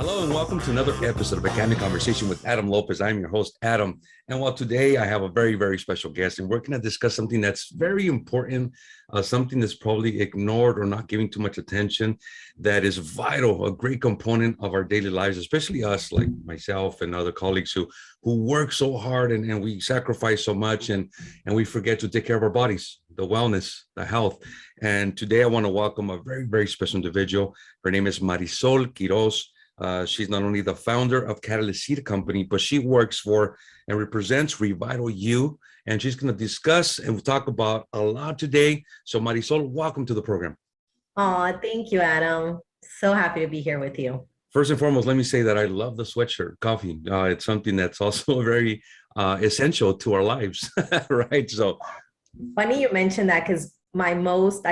Hello and welcome to another episode of a Candid Conversation with Adam Lopez. I'm your host, Adam. And today I have a very, very special guest, and we're going to discuss something that's very important, something that's probably ignored or not giving too much attention, that is vital, a great component of our daily lives, especially us, like myself and other colleagues who work so hard and we sacrifice so much and we forget to take care of our bodies, the wellness, the health. And today I want to welcome a very, very special individual. Her name is Marisol Quiroz. She's not only the founder of Candid company, but she works for and represents Revital U. And she's going to discuss and talk about a lot today. So Marisol, welcome to the program. Oh, thank you, Adam. So happy to be here with you. First and foremost, let me say that I love the sweatshirt, coffee. It's something that's also very essential to our lives, right? So funny you mentioned that, because my most,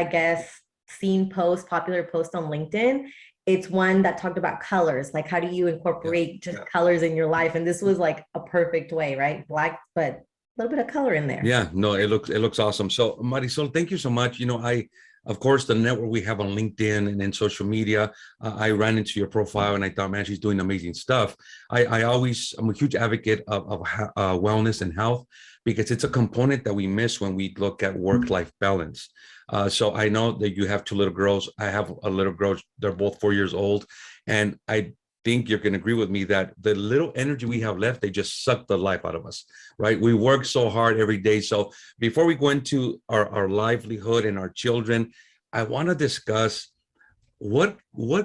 seen post, popular post on LinkedIn, it's one that talked about colors. Like, how do you incorporate colors in your life? And this was like a perfect way, right? Black, but a little bit of color in there. Yeah, no, it looks awesome. So Marisol, thank you so much. Of course, the network we have on LinkedIn and in social media, I ran into your profile and I thought, man, she's doing amazing stuff. I'm a huge advocate of wellness and health, because it's a component that we miss when we look at work-life balance. So I know that you have two little girls. I have a little girl. They're both 4 years old. And I think you're going to agree with me that the little energy we have left, they just suck the life out of us, right? We work so hard every day. So before we go into our livelihood and our children, I want to discuss what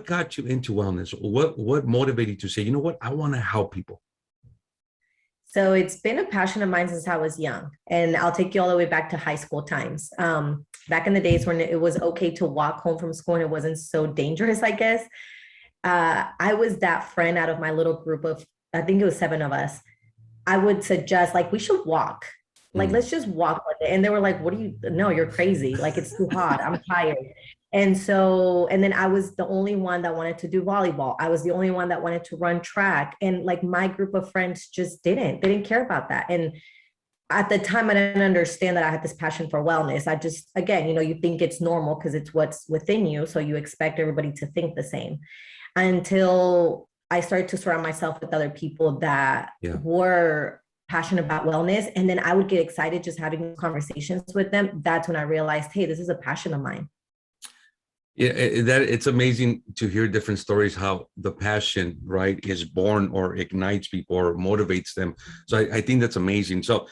got you into wellness? What motivated you to say, you know what, I want to help people? So it's been a passion of mine since I was young. And I'll take you all the way back to high school times. Back in the days when it was okay to walk home from school and it wasn't so dangerous, I guess. I was that friend out of my little group of, I think it was 7 of us. I would suggest, like, we should walk. Like, let's just walk one day. And they were like, no, you're crazy. Like, it's too hot. I'm tired. And then I was the only one that wanted to do volleyball. I was the only one that wanted to run track. And like, my group of friends just they didn't care about that. And at the time, I didn't understand that I had this passion for wellness. I just, again, you think it's normal because it's what's within you. So you expect everybody to think the same, until I started to surround myself with other people that were passionate about wellness. And then I would get excited just having conversations with them. That's when I realized, hey, this is a passion of mine. Yeah, it's amazing to hear different stories, how the passion, right, is born or ignites people or motivates them. So I think that's amazing. So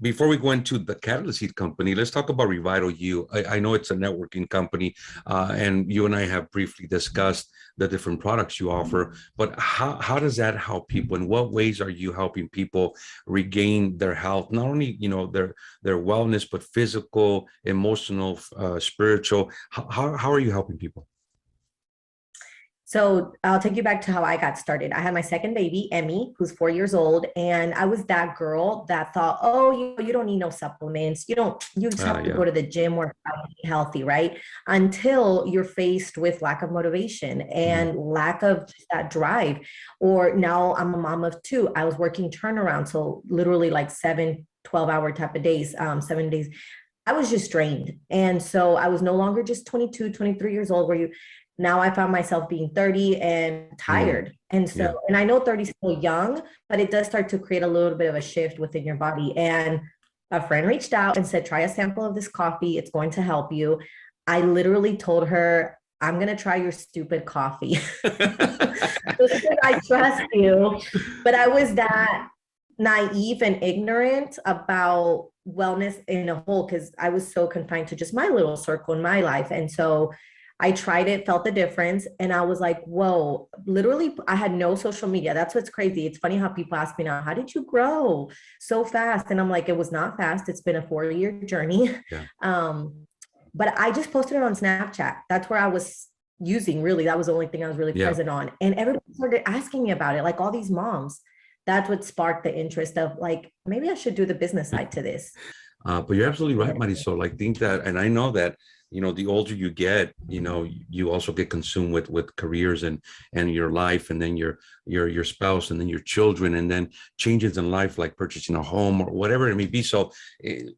before we go into the Candid company, let's talk about Revital U. I know it's a networking company, and you and I have briefly discussed the different products you offer, but how does that help people? In what ways are you helping people regain their health, not only their wellness, but physical, emotional, spiritual? How are you helping people? So I'll take you back to how I got started. I had my second baby, Emmy, who's 4 years old. And I was that girl that thought, oh, you don't need no supplements. You just have to go to the gym or be healthy, right? Until you're faced with lack of motivation and lack of that drive. Or now I'm a mom of 2. I was working turnaround. So literally like 7, 12-hour type of days, 7 days. I was just drained. And so I was no longer just 22, 23 years old, now I found myself being 30 and tired. And so, and I know 30 is still young, but it does start to create a little bit of a shift within your body. And a friend reached out and said, try a sample of this coffee. It's going to help you. I literally told her, I'm going to try your stupid coffee. I trust you. But I was that naive and ignorant about wellness in a whole, because I was so confined to just my little circle in my life. And so I tried it, felt the difference. And I was like, whoa, literally, I had no social media. That's what's crazy. It's funny how people ask me now, how did you grow so fast? And I'm like, it was not fast. It's been a 4-year journey. Yeah. But I just posted it on Snapchat. That's where I was using, really. That was the only thing I was really present on. And everybody started asking me about it, like all these moms. That's what sparked the interest of, like, maybe I should do the business side to this. But you're absolutely right, Marisol. I think that, and I know that the older you get, you also get consumed with careers and your life, and then your spouse, and then your children, and then changes in life like purchasing a home or whatever it may be. So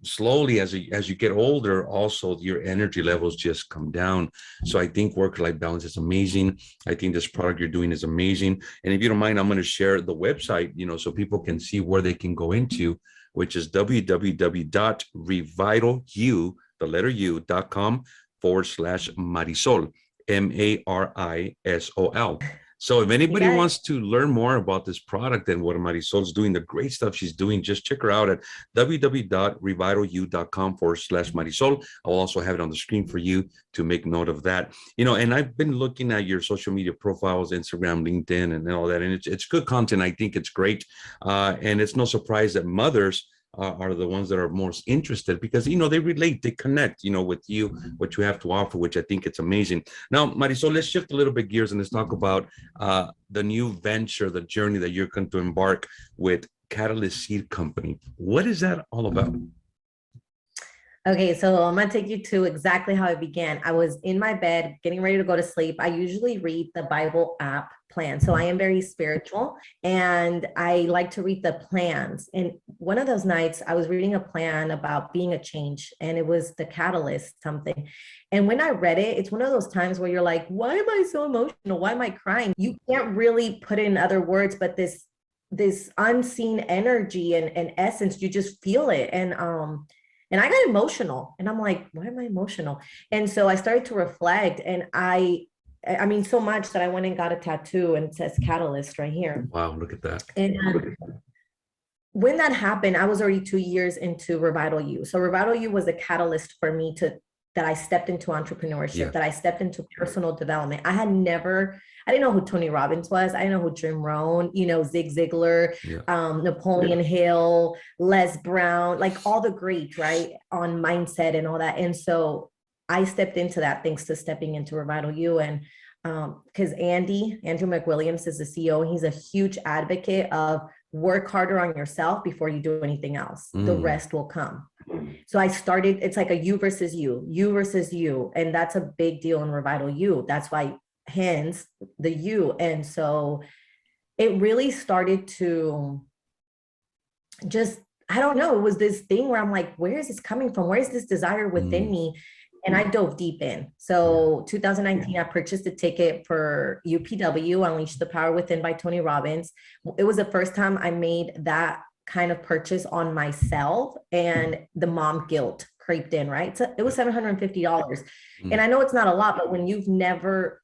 slowly, as you get older, also your energy levels just come down. So I think work-life balance is amazing. I think this product you're doing is amazing. And if you don't mind, I'm going to share the website, so people can see where they can go into, which is www.revitalu, the letter u.com/Marisol, Marisol. So if anybody wants to learn more about this product and what Marisol's doing, the great stuff she's doing, just check her out at www.revitalu.com/Marisol. I'll also have it on the screen for you to make note of that. And I've been looking at your social media profiles, Instagram, LinkedIn, and all that, and it's good content. I think it's great. And it's no surprise that mothers are the ones that are most interested, because they relate, they connect with you, what you have to offer, which I think it's amazing. Now, Marisol, let's shift a little bit gears and let's talk about the new venture, the journey that you're going to embark with Catalyst Seed Company. What is that all about? Okay, so I'm gonna take you to exactly how it began. I was in my bed getting ready to go to sleep. I usually read the Bible app plan. So I am very spiritual and I like to read the plans. And one of those nights I was reading a plan about being a change, and it was the catalyst something. And when I read it, it's one of those times where you're like, why am I so emotional? Why am I crying? You can't really put it in other words, but this unseen energy and essence, you just feel it. And I got emotional, and I'm like, why am I emotional? And so I started to reflect, and I mean, so much that I went and got a tattoo, and it says Catalyst right here. Wow, look at that. And when that happened, I was already 2 years into Revital U. So Revital U was a catalyst for me that I stepped into entrepreneurship, that I stepped into personal development. I didn't know who Tony Robbins was. I didn't know who Jim Rohn, Zig Ziglar, Napoleon Hill, Les Brown, like all the greats, right, on mindset and all that. And so I stepped into that thanks to stepping into Revital U. And because Andrew McWilliams is the CEO, and he's a huge advocate of work harder on yourself before you do anything else. The rest will come. So I started, it's like a you versus you. And that's a big deal in Revital U. That's why, hence the you. And so it really started to just, I don't know, it was this thing where I'm like, where is this coming from? Where is this desire within me? And I dove deep in. So 2019, I purchased a ticket for UPW, Unleash the Power Within by Tony Robbins. It was the first time I made that kind of purchase on myself, and the mom guilt creeped in, right? So it was $750. And I know it's not a lot, but when you've never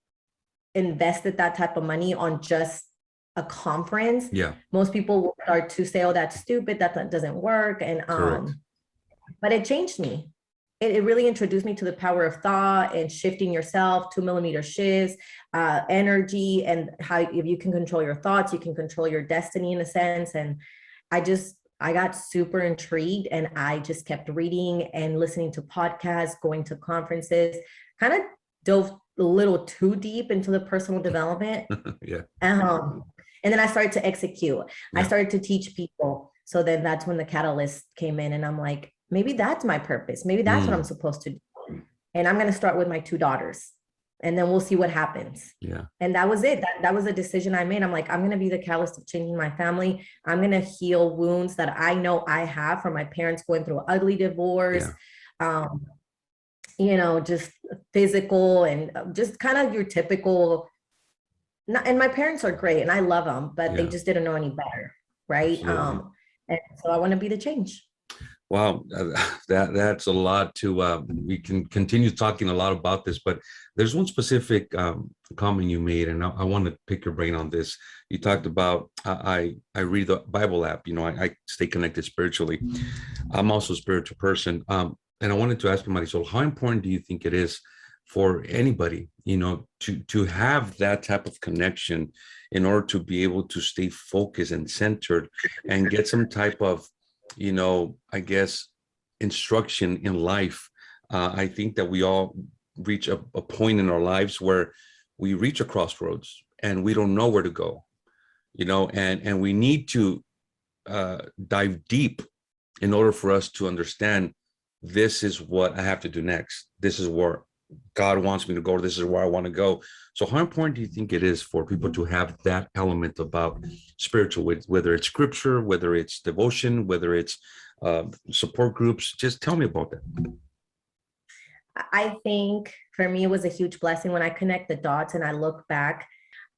invested that type of money on just a conference, most people will start to say, oh, that's stupid, that doesn't work. And but it changed me. It really introduced me to the power of thought and shifting yourself, 2mm shifts, energy, and how if you can control your thoughts, you can control your destiny in a sense. And I got super intrigued, and I just kept reading and listening to podcasts, going to conferences, kind of dove a little too deep into the personal development. And then I started to execute. I started to teach people. So then that's when the catalyst came in, and I'm like, maybe that's my purpose. Maybe that's what I'm supposed to do. And I'm going to start with my 2 daughters, and then we'll see what happens. And that was it. That was a decision I made. I'm like, I'm going to be the catalyst of changing my family. I'm going to heal wounds that I know I have from my parents going through an ugly divorce, just physical and just kind of your typical. And my parents are great and I love them, but they just didn't know any better. Right. And so I want to be the change. Wow, that's a lot to, we can continue talking a lot about this, but there's one specific comment you made, and I want to pick your brain on this. You talked about, I read the Bible app, I stay connected spiritually. I'm also a spiritual person. And I wanted to ask you, Marisol, how important do you think it is for anybody, to have that type of connection in order to be able to stay focused and centered and get some type of I guess, instruction in life? I think that we all reach a point in our lives where we reach a crossroads and we don't know where to go, and we need to dive deep in order for us to understand this is what I have to do next. This is where God wants me to go. This is where I want to go. So how important do you think it is for people to have that element about spiritual, whether it's scripture, whether it's devotion, whether it's support groups? Just tell me about that. I think for me, it was a huge blessing when I connect the dots and I look back.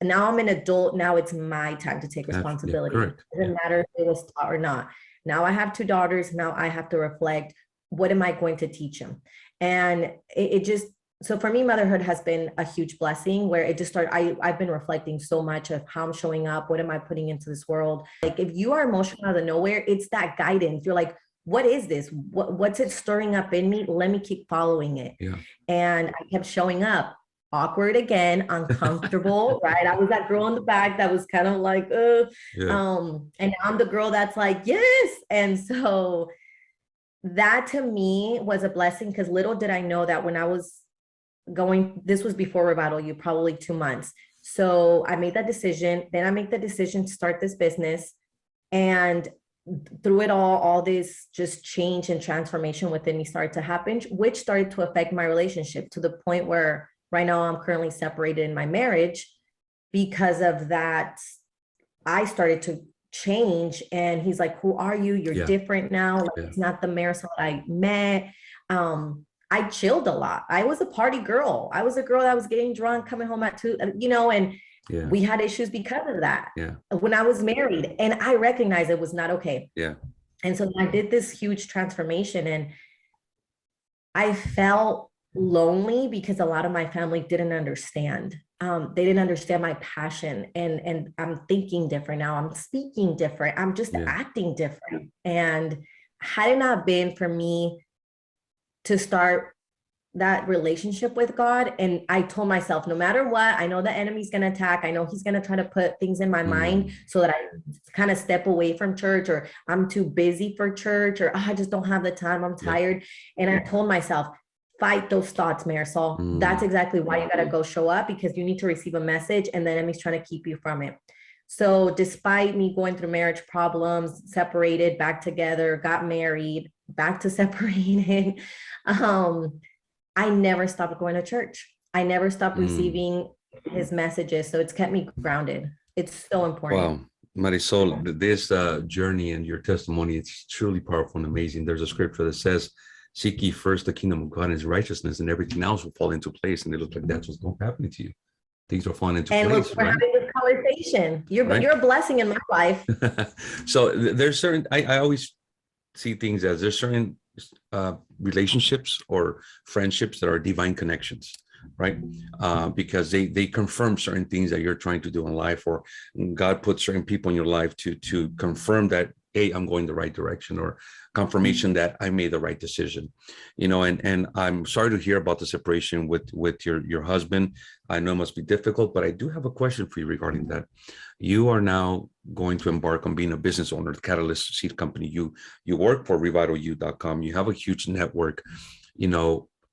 Now I'm an adult. Now it's my time to take responsibility. Yeah, it doesn't matter if it was taught or not. Now I have 2 daughters. Now I have to reflect, what am I going to teach them? And it just, so for me, motherhood has been a huge blessing where it just started. I've been reflecting so much of how I'm showing up. What am I putting into this world? Like if you are emotional out of nowhere, it's that guidance. You're like, what is this? What's it stirring up in me? Let me keep following it. Yeah. And I kept showing up. Awkward again, uncomfortable, right? I was that girl in the back that was kind of like, and now I'm the girl that's like, yes. And so that to me was a blessing, because little did I know that when I was going, this was before Revital U, probably 2 months. So I made that decision. Then I made the decision to start this business. And through it all this just change and transformation within me started to happen, which started to affect my relationship to the point where right now I'm currently separated in my marriage because of that. I started to change and he's like, who are you? You're different now. Like, it's not the Marisol I met. I chilled a lot. I was a party girl. I was a girl that was getting drunk, coming home at 2, and we had issues because of that when I was married, and I recognized it was not okay. And so I did this huge transformation, and I felt lonely because a lot of my family didn't understand. They didn't understand my passion, and I'm thinking different now. I'm speaking different. I'm just acting different. And had it not been for me to start that relationship with God, and I told myself, no matter what, I know the enemy's going to attack. I know he's going to try to put things in my mind so that I kind of step away from church, or I'm too busy for church, or I just don't have the time. I'm tired. And I told myself, fight those thoughts, Marisol. That's exactly why you got to go show up, because you need to receive a message and the enemy's trying to keep you from it. So despite me going through marriage problems, separated, back together, got married, back to separated, I never stopped going to church. I never stopped receiving his messages. So it's kept me grounded. It's so important. Wow. Marisol, this journey and your testimony, it's truly powerful and amazing. There's a scripture that says, seek ye first the kingdom of God and his righteousness, and everything else will fall into place. And it looks like that's what's going to happen to you. Things are falling into place. And look, we're having this conversation. You're a blessing in my life. So there's certain, I always see things as there's certain relationships or friendships that are divine connections, right? Because they confirm certain things that you're trying to do in life, or God put certain people in your life to confirm that, hey, I'm going the right direction, or confirmation that I made the right decision, and I'm sorry to hear about the separation with your husband. I know it must be difficult, but I do have a question for you regarding that. You are now going to embark on being a business owner, the Catalyst Seed Company. You work for RevitalU.com. You have a huge network.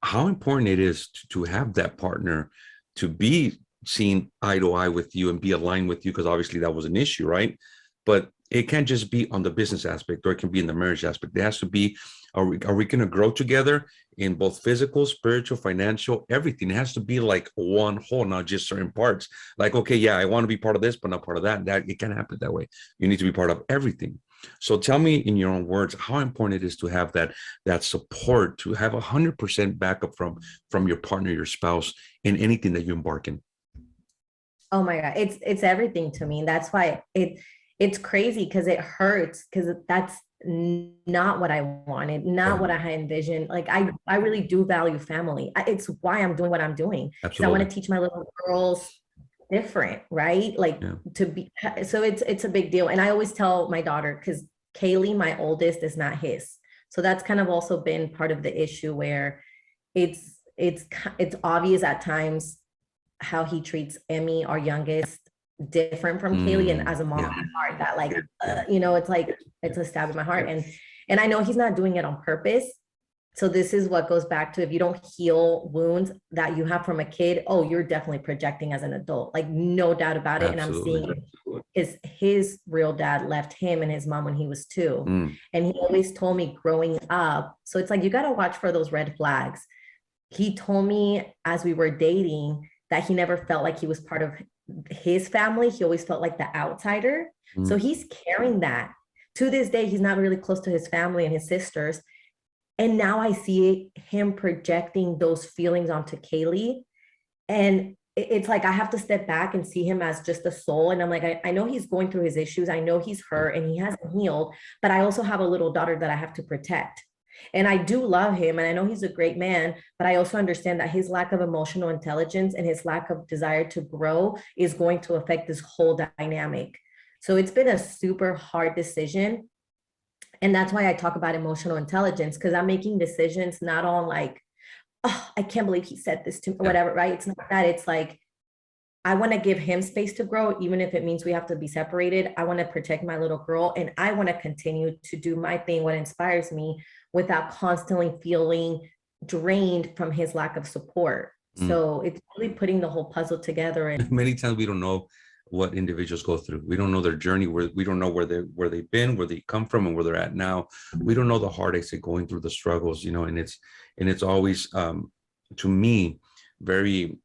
How important it is to have that partner, to be seen eye to eye with you and be aligned with you, because obviously that was an issue, right? But it can't just be on the business aspect, or it can be in the marriage aspect. There has to be, are we going to grow together in both physical, spiritual, financial, everything? It has to be like one whole, not just certain parts. Like, okay, yeah, I want to be part of this, but not part of that. That it can't happen that way. You need to be part of everything. So tell me in your own words, how important it is to have that support, to have 100% backup from your partner, your spouse, in anything that you embark in. Oh my God, it's everything to me. That's why it's crazy, because it hurts, because that's not what I wanted, not what I had envisioned. Like I really do value family. It's why I'm doing what I'm doing. Because I want to teach my little girls different, right? Like to be, so it's a big deal. And I always tell my daughter, because Kaylee, my oldest, is not his. So that's kind of also been part of the issue, where it's obvious at times how he treats Emmy, our youngest, different from Kaylee. And as a mom, heart, that it's like, it's a stab in my heart. And I know he's not doing it on purpose. So this is what goes back to, if you don't heal wounds that you have from a kid, oh, you're definitely projecting as an adult, like no doubt about it. Absolutely. And I'm seeing his real dad left him and his mom when he was 2. And he always told me growing up, so it's like, you got to watch for those red flags. He told me as we were dating that he never felt like he was part of his family. He always felt like the outsider. So he's carrying that. To this day, he's not really close to his family and his sisters. And now I see him projecting those feelings onto Kaylee. And it's like, I have to step back and see him as just a soul. And I'm like, I know he's going through his issues. I know he's hurt and he hasn't healed, but I also have a little daughter that I have to protect. And I do love him. And I know he's a great man, but I also understand that his lack of emotional intelligence and his lack of desire to grow is going to affect this whole dynamic. So it's been a super hard decision. And that's why I talk about emotional intelligence, because I'm making decisions not on like, oh, I can't believe he said this to me, or whatever, right? It's not that. It's like, I want to give him space to grow, even if it means we have to be separated. I want to protect my little girl, and I want to continue to do my thing, what inspires me, without constantly feeling drained from his lack of support. So it's really putting the whole puzzle together. And many times we don't know what individuals go through. We don't know their journey. We don't know where they've been, where they come from, and where they're at now. We don't know the heartaches they're going through, the struggles, and it's always to me very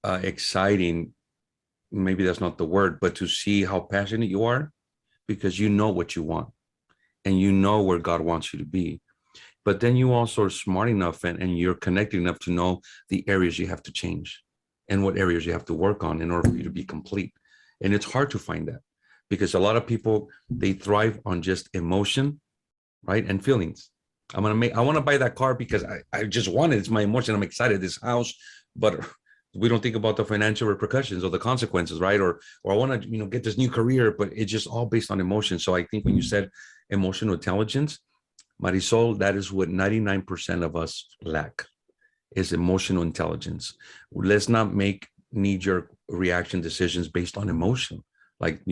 exciting. Maybe that's not the word, but to see how passionate you are, because you know what you want and you know where God wants you to be. But then you also are smart enough and you're connected enough to know the areas you have to change and what areas you have to work on in order for you to be complete. And it's hard to find that, because a lot of people, they thrive on just emotion, right? And feelings. I want to buy that car because I just want it. It's my emotion. I'm excited, this house, but we don't think about the financial repercussions or the consequences, right? Or I want to, get this new career, but it's just all based on emotion. So I think when you said emotional intelligence, Marisol, that is what 99% of us lack, is emotional intelligence. Let's not make knee-jerk reaction decisions based on emotion. Like,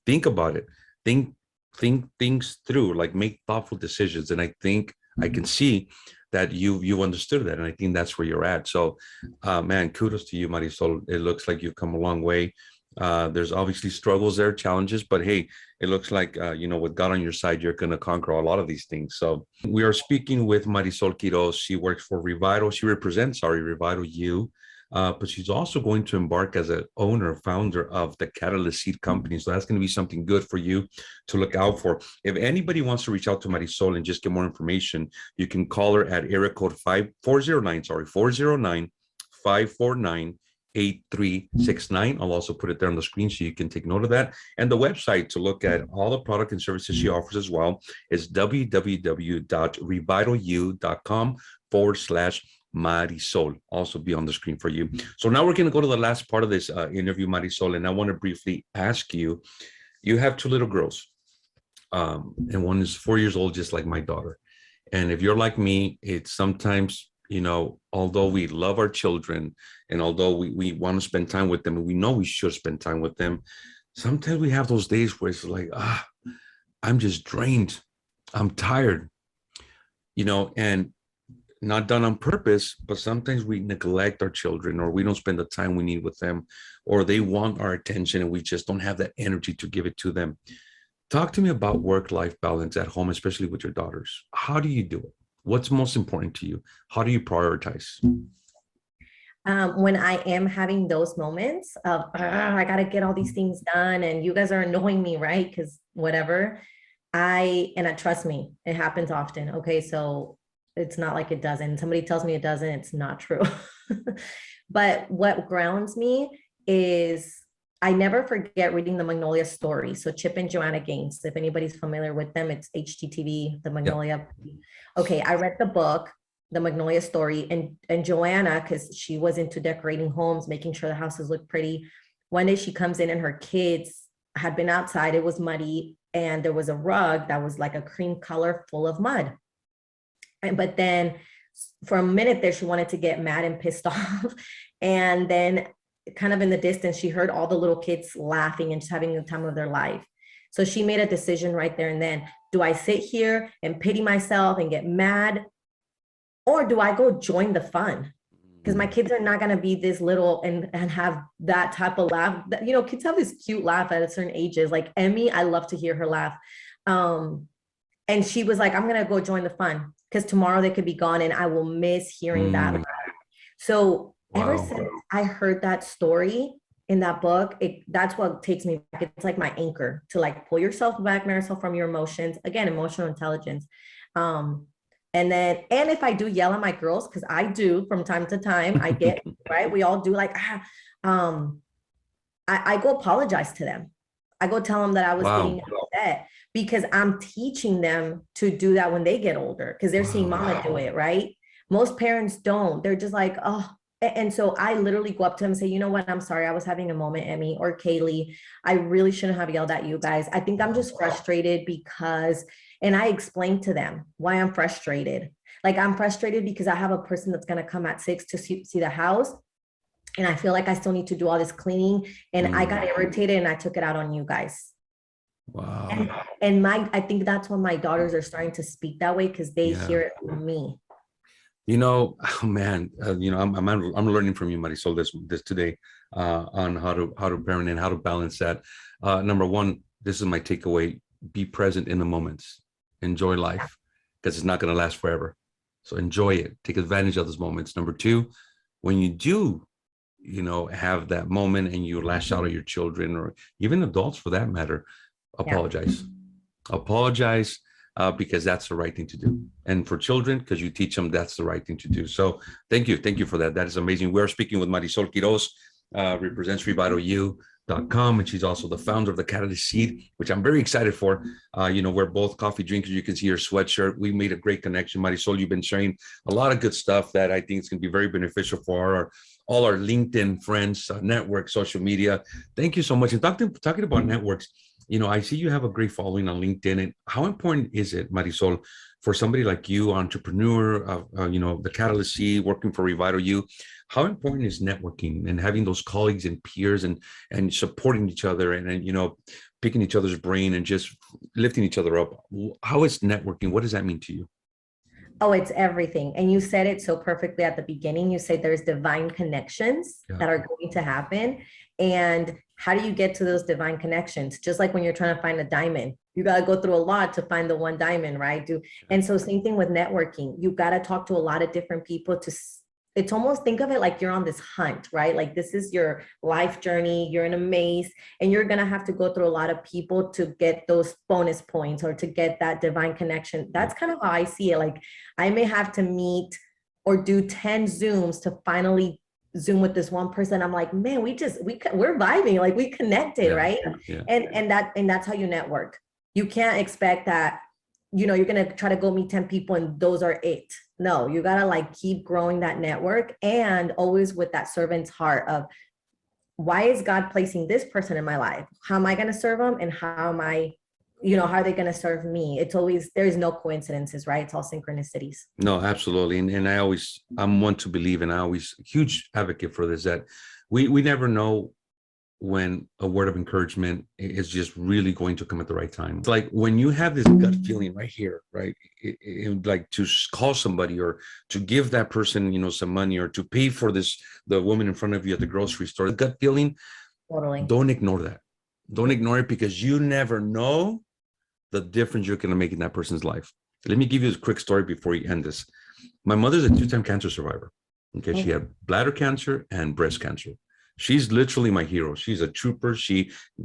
think about it, think things through, like make thoughtful decisions. And I think I can see that you've understood that, and I think that's where you're at. So man, kudos to you, Marisol. It looks like you've come a long way. There's obviously struggles there, challenges, but hey, it looks like with God on your side, you're going to conquer a lot of these things. So we are speaking with Marisol Quiroz. She works for Revital. She represents Revital U. But she's also going to embark as an founder of the Catalyst Seed Company. So that's going to be something good for you to look out for. If anybody wants to reach out to Marisol and just get more information, you can call her at area code 409 549 8369. I'll also put it there on the screen so you can take note of that. And the website to look at all the product and services she offers as well is www.revitalu.com/Marisol. Also be on the screen for you. So now we're going to go to the last part of this interview, Marisol, and I want to briefly ask you, you have 2 little girls, and one is 4 years old, just like my daughter. And if you're like me, it's sometimes, although we love our children and although we want to spend time with them and we know we should spend time with them, sometimes we have those days where it's like, I'm just drained. I'm tired, and not done on purpose, but sometimes we neglect our children, or we don't spend the time we need with them, or they want our attention and we just don't have that energy to give it to them. Talk to me about work-life balance at home, especially with your daughters. How do you do it? What's most important to you? How do you prioritize? When I am having those moments of, I got to get all these things done and you guys are annoying me, right? Because whatever, trust me, it happens often. Okay. So it's not like it doesn't. Somebody tells me it doesn't, it's not true. But what grounds me is I never forget reading the Magnolia Story. So Chip and Joanna Gaines, if anybody's familiar with them, it's HGTV, the Magnolia. Yep. Okay, I read the book, the Magnolia Story, and Joanna, because she was into decorating homes, making sure the houses look pretty. One day she comes in and her kids had been outside. It was muddy and there was a rug that was like a cream color full of mud. But then for a minute there, she wanted to get mad and pissed off. And then kind of in the distance, she heard all the little kids laughing and just having the time of their life. So she made a decision right there and then. Do I sit here and pity myself and get mad? Or do I go join the fun? Because my kids are not going to be this little and have that type of laugh. You know, kids have this cute laugh at a certain ages. Like Emmy, I love to hear her laugh. And she was like, I'm going to go join the fun because tomorrow they could be gone and I will miss hearing that laugh. So ever since I heard that story in that book, that's what takes me back. It's like my anchor to like pull yourself back, Marisol, from your emotions. Again, emotional intelligence. And if I do yell at my girls, because I do from time to time, I get, right? We all do like, I go apologize to them. I go tell them that I was getting upset because I'm teaching them to do that when they get older, because they're seeing mama do it, right? Most parents don't. They're just like, oh. And so I literally go up to them and say, you know what? I'm sorry. I was having a moment, Emmy or Kaylee. I really shouldn't have yelled at you guys. I think I'm just frustrated because, and I explained to them why I'm frustrated. Like I'm frustrated because I have a person that's going to come at 6 to see the house. And I feel like I still need to do all this cleaning. And I got irritated and I took it out on you guys. Wow. And I think that's when my daughters are starting to speak that way because they hear it from me. You know, oh man, you know, I'm learning from you, Marisol, this today on how to parent and how to balance that. Number one, this is my takeaway: be present in the moments, enjoy life, because it's not going to last forever. So enjoy it, take advantage of those moments. Number two, when you do, you know, have that moment and you lash out at your children or even adults for that matter, apologize. Apologize. Because that's the right thing to do. And for children, because you teach them that's the right thing to do. So thank you for that. That is amazing. We're speaking with Marisol Quiroz, represents RevitalU.com, and she's also the founder of the Candid Seed, which I'm very excited for. You know, we're both coffee drinkers. You can see her sweatshirt. We made a great connection. Marisol, you've been sharing a lot of good stuff that I think is going to be very beneficial for all our LinkedIn friends, network, social media. Thank you so much. And talking about networks, you know, I see you have a great following on LinkedIn. And how important is it, Marisol, for somebody like you, entrepreneur, you know, the Catalyst Seed, working for Revital U? How important is networking and having those colleagues and peers and supporting each other and you know, picking each other's brain and just lifting each other up? How is networking? What does that mean to you? Oh, it's everything. And you said it so perfectly at the beginning. You said there's divine connections that are going to happen. And how do you get to those divine connections? Just like when you're trying to find a diamond, you got to go through a lot to find the one diamond, right? And so same thing with networking. You got to talk to a lot of different people it's almost, think of it like you're on this hunt, right? Like this is your life journey. You're in a maze and you're going to have to go through a lot of people to get those bonus points or to get that divine connection. That's kind of how I see it. Like I may have to meet or do 10 Zooms to finally Zoom with this one person. I'm like, man, we're vibing, like we connected, right? And that's how you network. You can't expect that, you know, you're going to try to go meet 10 people and those are it. No, you got to like keep growing that network and always with that servant's heart of why is God placing this person in my life? How am I going to serve them? And how am I, you know, how are they going to serve me? It's always, there's no coincidences, right? It's all synchronicities. No, absolutely. And I'm one to believe, and I always huge advocate for this, that we never know when a word of encouragement is just really going to come at the right time. It's like when you have this gut feeling right here, right? Like to call somebody or to give that person, you know, some money or to pay for the woman in front of you at the grocery store, the gut feeling, totally. Don't ignore that. Don't ignore it, because you never know the difference you're going to make in that person's life. Let me give you a quick story before you end this. My mother's a 2-time cancer survivor. Okay. She had bladder cancer and breast cancer. She's literally my hero. She's a trooper.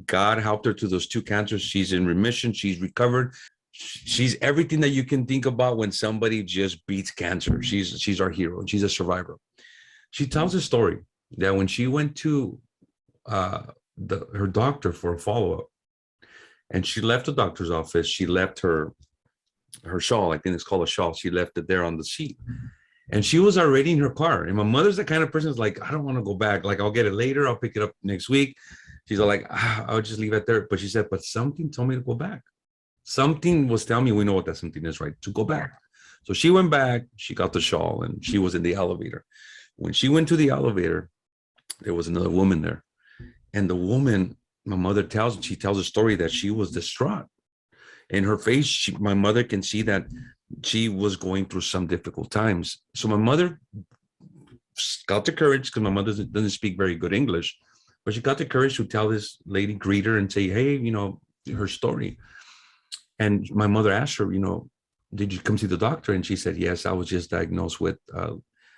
God helped her to those 2 cancers. She's in remission. She's recovered. She's everything that you can think about when somebody just beats cancer. She's our hero, and she's a survivor. She tells a story that when she went to her doctor for a follow-up, and she left the doctor's office, she left her shawl. I think it's called a shawl. She left it there on the seat. And she was already in her car. And my mother's the kind of person who's like, I don't want to go back. Like, I'll get it later. I'll pick it up next week. She's all like, I'll just leave it there. But she said, but something told me to go back. Something was telling me, we know what that something is, right? To go back. So she went back, she got the shawl, and she was in the elevator. When she went to the elevator, there was another woman there. And the woman, my mother tells a story that she was distraught. In her face, my mother can see that she was going through some difficult times. So my mother got the courage, because my mother doesn't speak very good English, but she got the courage to tell this lady, greet her and say, hey, her story. And my mother asked her, did you come see the doctor? And she said, yes, I was just diagnosed with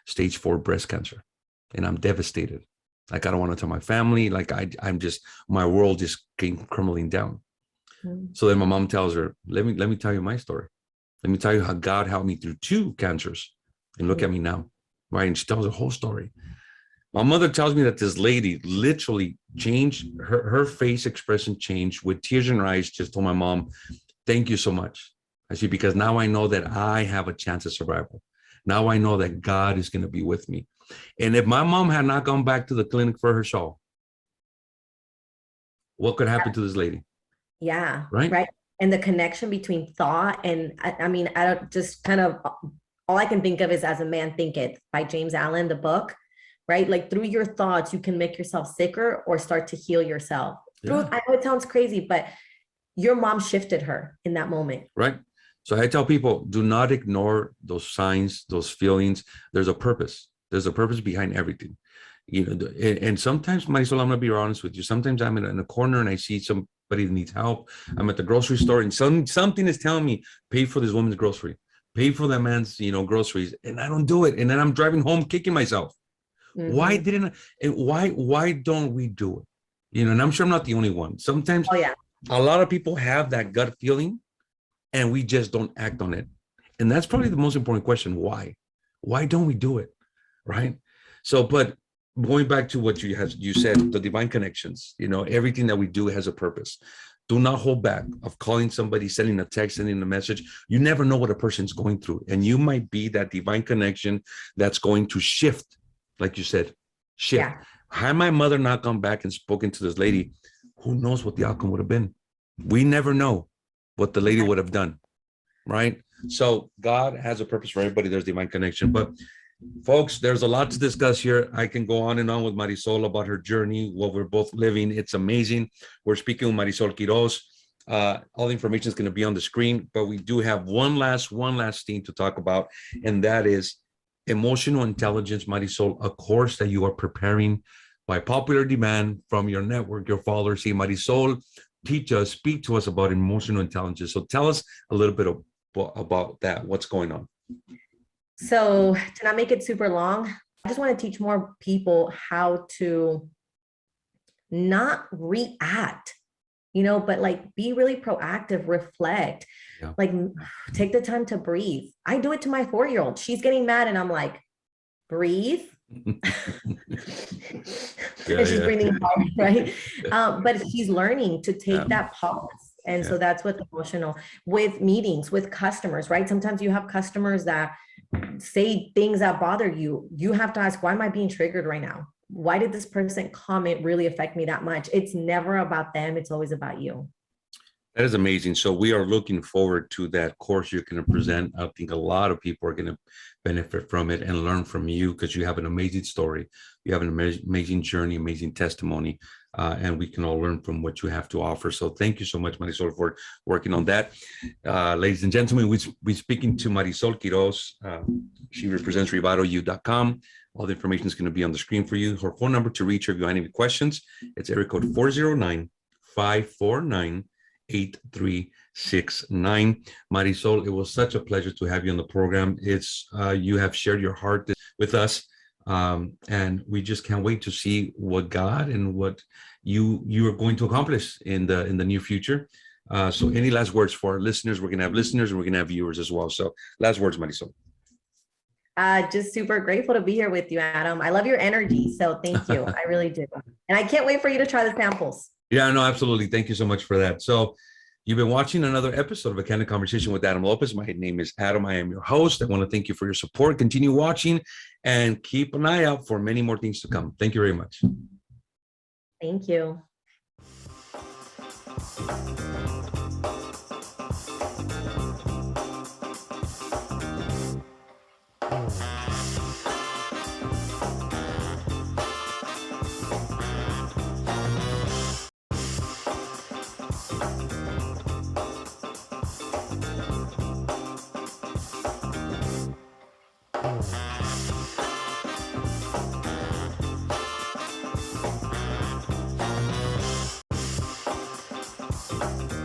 stage 4 breast cancer. And I'm devastated. Like, I don't want to tell my family. Like, I'm just, my world just came crumbling down. So then my mom tells her, let me tell you my story. Let me tell you how God helped me through 2 cancers. And look at me now. Right. And she tells the whole story. My mother tells me that this lady literally changed, her face expression changed, with tears in her eyes, just told my mom, thank you so much. I see, because now I know that I have a chance of survival. Now I know that God is going to be with me. And if my mom had not gone back to the clinic for her shawl, what could happen to this lady? Yeah. Right. And the connection between thought and, I mean, I don't, just kind of, all I can think of is As a Man Thinketh by James Allen, the book, right? Like, through your thoughts, you can make yourself sicker or start to heal yourself. Yeah. I know it sounds crazy, but your mom shifted her in that moment. Right. So I tell people, do not ignore those signs, those feelings. There's a purpose. There's a purpose behind everything. And sometimes, Marisol, I'm going to be honest with you. Sometimes I'm in a corner and I see somebody that needs help. I'm at the grocery store and something is telling me, pay for this woman's grocery, pay for that man's, groceries. And I don't do it. And then I'm driving home kicking myself. Mm-hmm. Why didn't I? And why don't we do it? And I'm sure I'm not the only one. Sometimes a lot of people have that gut feeling and we just don't act on it. And that's probably the most important question. Why don't we do it? Right. So, but going back to what you said, the divine connections, everything that we do has a purpose. Do not hold back of calling somebody, sending a text, sending a message. You never know what a person's going through. And you might be that divine connection that's going to shift, like you said, shift. Yeah. Had my mother not gone back and spoken to this lady, who knows what the outcome would have been? We never know what the lady would have done, right? So God has a purpose for everybody. There's divine connection. But folks, there's a lot to discuss here. I can go on and on with Marisol about her journey, what we're both living. It's amazing. We're speaking with Marisol Quiroz. All the information is going to be on the screen, but we do have one last thing to talk about, and that is emotional intelligence, Marisol, a course that you are preparing by popular demand from your network, your followers. See, Marisol, speak to us about emotional intelligence. So tell us a little bit about that. What's going on? So to not make it super long, I just want to teach more people how to not react, but like be really proactive, reflect, like take the time to breathe. I do it to my 4-year-old. She's getting mad and I'm like, breathe. She's breathing hard, right? But she's learning to take that pause. And so that's what emotional with meetings, with customers, right? Sometimes you have customers that say things that bother you. You have to ask, why am I being triggered right now? Why did this person comment really affect me that much? It's never about them. It's always about you. That is amazing. So we are looking forward to that course you're going to present. I think a lot of people are going to benefit from it and learn from you, because you have an amazing story. You have an amazing journey, amazing testimony, and we can all learn from what you have to offer. So thank you so much, Marisol, for working on that. Ladies and gentlemen, we're speaking to Marisol Quiroz. She represents RevitalU.com. All the information is going to be on the screen for you. Her phone number to reach her if you have any questions, it's area code 409-549-8369. Marisol, it was such a pleasure to have you on the program. It's you have shared your heart with us, and we just can't wait to see what God and what you are going to accomplish in the near future. So any last words for our listeners? We're going to have listeners and we're going to have viewers as well. So last words, Marisol. Just super grateful to be here with you, Adam. I love your energy. So thank you. I really do. And I can't wait for you to try the samples. Yeah, no, absolutely. Thank you so much for that. So you've been watching another episode of A Candid Conversation with Adam Lopez. My name is Adam. I am your host. I want to thank you for your support. Continue watching and keep an eye out for many more things to come. Thank you very much. Thank you. you.